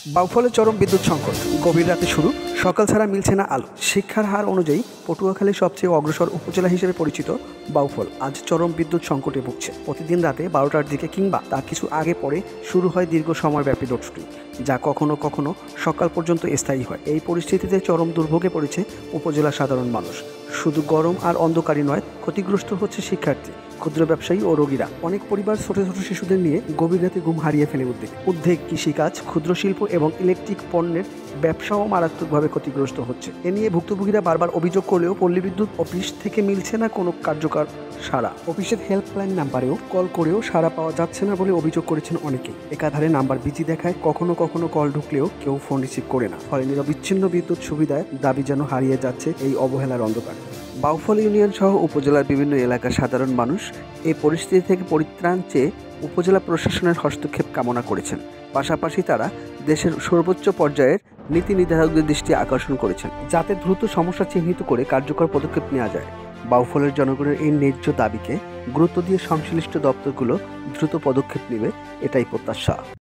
বাউফলে চরম বিদ্যুৎ সংকট, গভীর রাতে শুরু, সকাল ছাড়া মিলছে না আলো। শিক্ষার হার অনুযায়ী পটুয়াখালীর সবচেয়ে অগ্রসর উপজেলা হিসেবে পরিচিত বাউফল আজ চরম বিদ্যুৎ সংকটে ভুগছে। প্রতিদিন রাতে 12টার দিকে কিংবা তার কিছু আগে পরে শুরু হয় দীর্ঘ সময়ব্যাপী লোডশেডিং, যা কখনো কখনো সকাল পর্যন্ত স্থায়ী হয়। এই পরিস্থিতিতে চরম দুর্ভোগে পড়েছে উপজেলার সাধারণ মানুষ। শুধু গরম আর অন্ধকারই নয়, ক্ষতিগ্রস্ত হচ্ছে শিক্ষার্থী, ক্ষুদ্র ব্যবসায়ী ও রোগীরা। অনেক পরিবার ছোট ছোট শিশুদের নিয়ে গভীর রাতে ঘুম হারিয়ে ফেলে। উদ্বেগ কৃষিকাজ, ক্ষুদ্র শিল্প এবং ইলেকট্রিক পণ্যের ব্যবসাও মারাত্মকভাবে ক্ষতিগ্রস্ত হচ্ছে। এ নিয়ে ভুক্তভোগীরা বারবার অভিযোগ করলেও পল্লী বিদ্যুৎ অফিস থেকে মিলছে না কোনো কার্যকর সাড়া। অফিসের হেল্পলাইন নাম্বারেও কল করেও সাড়া পাওয়া যাচ্ছে না বলে অভিযোগ করেছেন অনেকেই। একাধারে নাম্বার বিজি দেখায়, কখনো কখনো কল ঢুকলেও কেউ ফোন রিসিভ করে না। ফলে নিরবিচ্ছিন্ন বিদ্যুৎ সুবিধায় দাবি যেন হারিয়ে যাচ্ছে এই অবহেলার অন্ধকারে। বাউফল ইউনিয়ন সহ উপজেলার বিভিন্ন এলাকার সাধারণ মানুষ এই পরিস্থিতি থেকে পরিত্রাণ চেয়ে উপজেলা প্রশাসনের হস্তক্ষেপ কামনা করেছেন। পাশাপাশি তারা দেশের সর্বোচ্চ পর্যায়ের নীতি নির্ধারকদের দৃষ্টি আকর্ষণ করেছেন, যাতে দ্রুত সমস্যা চিহ্নিত করে কার্যকর পদক্ষেপ নেওয়া যায়। বাউফলের জনগণের এই ন্যায্য দাবিকে গুরুত্ব দিয়ে সংশ্লিষ্ট দপ্তরগুলো দ্রুত পদক্ষেপ নেবে, এটাই প্রত্যাশা।